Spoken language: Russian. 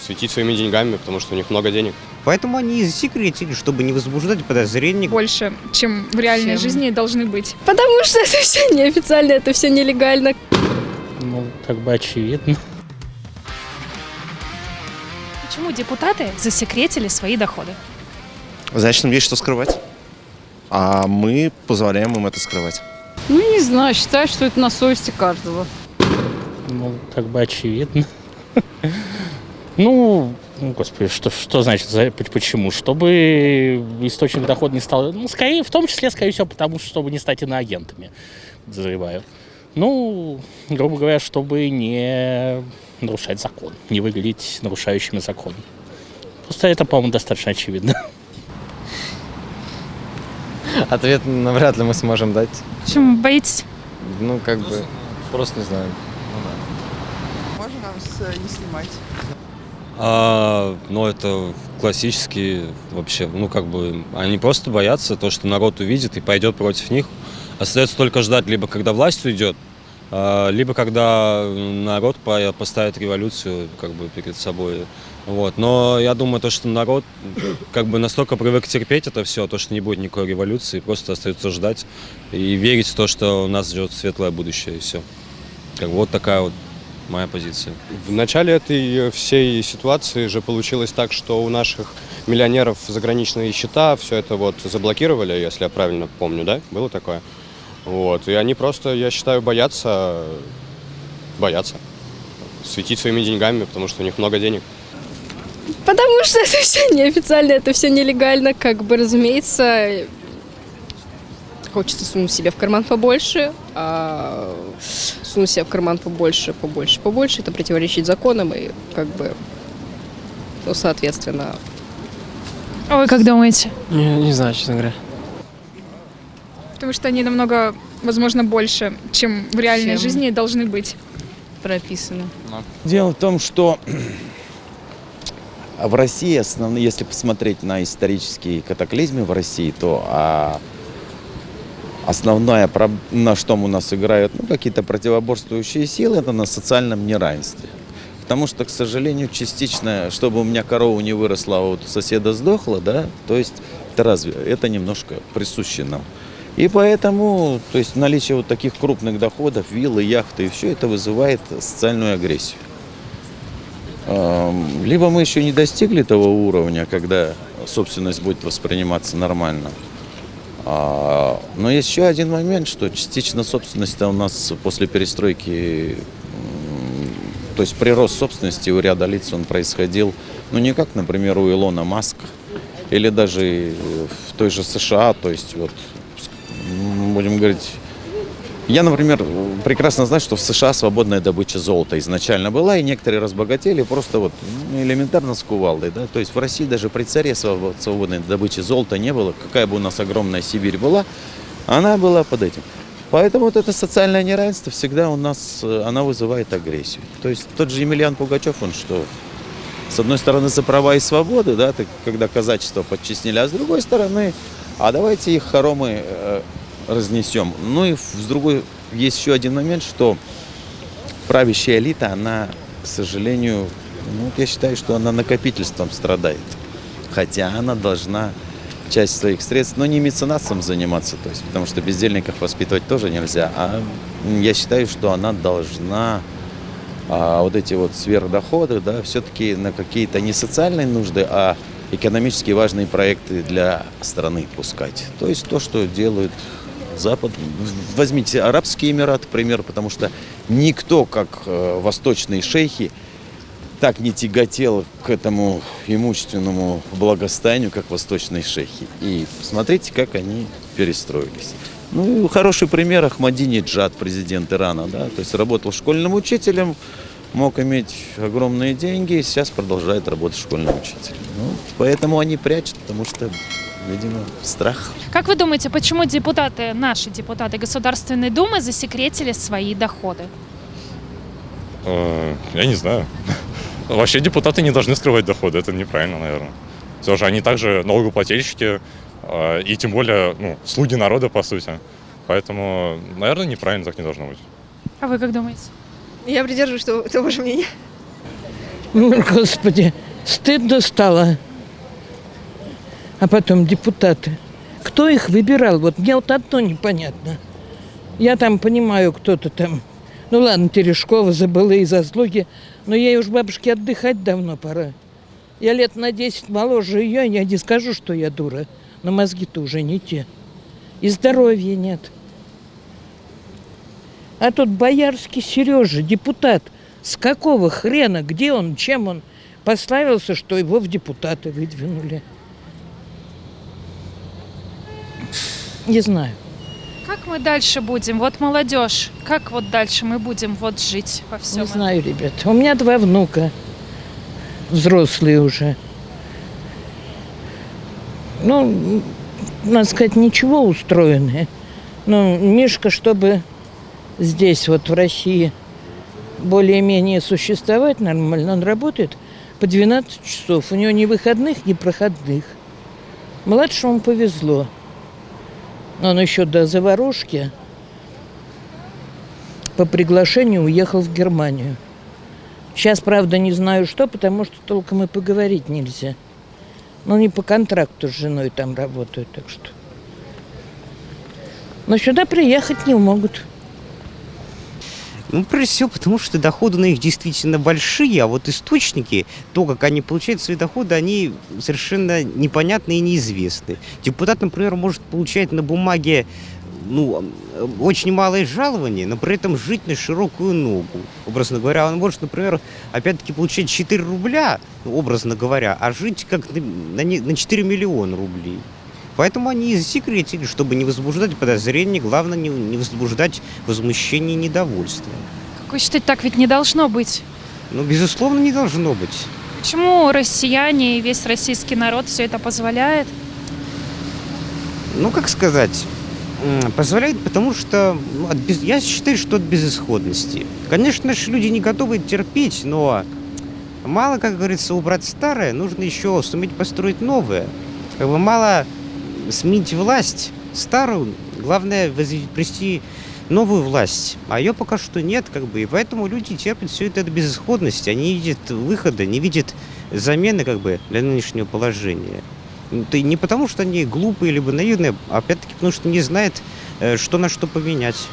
светить своими деньгами, потому что у них много денег. Поэтому они и засекретили, чтобы не возбуждать подозрений. Больше, чем в реальной жизни должны быть. Потому что это все неофициально, это все нелегально. Ну, как бы очевидно. Почему депутаты засекретили свои доходы? Значит, им есть что скрывать. А мы позволяем им это скрывать. Ну, не знаю, считаю, что это на совести каждого. Ну, как бы очевидно. Ну, господи, что значит, почему? Чтобы источник дохода не стал, ну, скорее, в том числе, скорее всего, потому что, чтобы не стать иноагентами, подозреваю. Ну, грубо говоря, чтобы не нарушать закон, не выглядеть нарушающими закон. Просто это, по-моему, достаточно очевидно. Ответ навряд ли мы сможем дать. Почему боитесь? Ну, как бы, просто не знаю. Можно нас не снимать? Ну, это классические вообще, ну, как бы, они просто боятся то, что народ увидит и пойдет против них. Остается только ждать, либо когда власть уйдет, либо когда народ поставит революцию, как бы, перед собой. Вот. Но я думаю, то, что народ как бы настолько привык терпеть это все, то, что не будет никакой революции, просто остается ждать и верить в то, что нас ждет светлое будущее, и все. Как бы вот такая вот моя позиция. В начале этой всей ситуации же получилось так, что у наших миллионеров заграничные счета, все это вот заблокировали, если я правильно помню, да? Было такое? Вот. И они просто, я считаю, боятся светить своими деньгами, потому что у них много денег. Потому что это все неофициально, это все нелегально. Как бы, разумеется, хочется сунуть себе в карман побольше, а сунуть себе в карман побольше, это противоречит законам и как бы, ну, соответственно. А вы как думаете? Не знаю, честно говоря. Потому что они намного, возможно, больше, чем в реальной жизни должны быть. Прописано. Дело в том, что в России, если посмотреть на исторические катаклизмы в России, то основное, на что у нас играют какие-то противоборствующие силы, это на социальном неравенстве. Потому что, к сожалению, частично, чтобы у меня корова не выросла, а вот у соседа сдохла, да, то есть это немножко присуще нам. И поэтому, то есть наличие вот таких крупных доходов, виллы, яхты и все это вызывает социальную агрессию. Либо мы еще не достигли того уровня, когда собственность будет восприниматься нормально. Но есть еще один момент, что частично собственность у нас после перестройки, то есть прирост собственности у ряда лиц он происходил, ну не как, например, у Илона Маска или даже в той же США, то есть вот, будем говорить, я, например, прекрасно знаю, что в США свободная добыча золота изначально была, и некоторые разбогатели просто вот элементарно с кувалдой, да, то есть в России даже при царе свободной добычи золота не было, какая бы у нас огромная Сибирь была, она была под этим. Поэтому вот это социальное неравенство всегда у нас, она вызывает агрессию. То есть тот же Емельян Пугачев, он что, с одной стороны за права и свободы, да, когда казачество подчинили, а с другой стороны, а давайте их хоромы разнесем. Ну и с другой, есть еще один момент, что правящая элита, она, к сожалению, я считаю, что она накопительством страдает. Хотя она должна часть своих средств, но не меценатством заниматься, то есть, потому что бездельников воспитывать тоже нельзя. А я считаю, что она должна вот эти вот сверхдоходы, да, все-таки на какие-то не социальные нужды, а экономически важные проекты для страны пускать. То есть то, что делают Запад. Возьмите Арабские Эмираты, например, потому что никто, как восточные шейхи, так не тяготел к этому имущественному благосостоянию, как восточные шейхи. И посмотрите, как они перестроились. Ну, хороший пример Ахмадинеджад, президент Ирана, да, то есть работал школьным учителем, мог иметь огромные деньги, сейчас продолжает работать школьным учителем. Ну, поэтому они прячут, потому что, видимо, страх. Как вы думаете, почему наши депутаты Государственной Думы засекретили свои доходы? Я не знаю. Вообще депутаты не должны скрывать доходы, это неправильно, наверное. Все же они также налогоплательщики, и тем более, слуги народа, по сути. Поэтому, наверное, неправильно так не должно быть. А вы как думаете? Я придерживаюсь того же мнения. Господи, стыдно стало. А потом депутаты. Кто их выбирал? Вот мне вот одно непонятно. Я там понимаю, кто-то там. Ну ладно, Терешкова за былые заслуги, но ей уж, бабушке, отдыхать давно пора. Я лет на 10 моложе ее, я не скажу, что я дура, но мозги-то уже не те. И здоровья нет. А тут Боярский Сережа, депутат. С какого хрена, где он, чем он прославился, что его в депутаты выдвинули? Не знаю. Как мы дальше будем? Вот молодежь, как вот дальше мы будем вот жить во всем Не этом? знаю, ребят. У меня 2 внука, взрослые уже. Ну, надо сказать, ничего устроенные. Но Мишка, чтобы здесь, вот в России, более-менее существовать нормально, он работает по 12 часов. У него ни выходных, ни проходных. Младшему повезло. Он еще до заварушки по приглашению уехал в Германию. Сейчас, правда, не знаю что, потому что толком и поговорить нельзя. Но они по контракту с женой там работают, так что. Но сюда приехать не могут. Ну, прежде всего, потому что доходы на них действительно большие, а вот источники, то, как они получают свои доходы, они совершенно непонятны и неизвестны. Депутат, например, может получать на бумаге, очень малое жалование, но при этом жить на широкую ногу. Образно говоря, он может, например, опять-таки получать 4 рубля, образно говоря, а жить как на 4 миллиона рублей. Поэтому они и засекретили, чтобы не возбуждать подозрений, главное не возбуждать возмущение и недовольство. Как вы считаете, так ведь не должно быть? Ну, безусловно, не должно быть. Почему россияне и весь российский народ все это позволяет? Ну, как сказать, позволяет, потому что я считаю, что от безысходности. Конечно же, люди не готовы терпеть, но мало, как говорится, убрать старое, нужно еще суметь построить новое. Мало сменить власть старую, главное возвести новую власть. А ее пока что нет, и поэтому люди терпят все это от безысходности. Они не видят выхода, не видят замены, для нынешнего положения. Это не потому, что они глупые либо наивные, а опять-таки потому, что не знают, что на что поменять.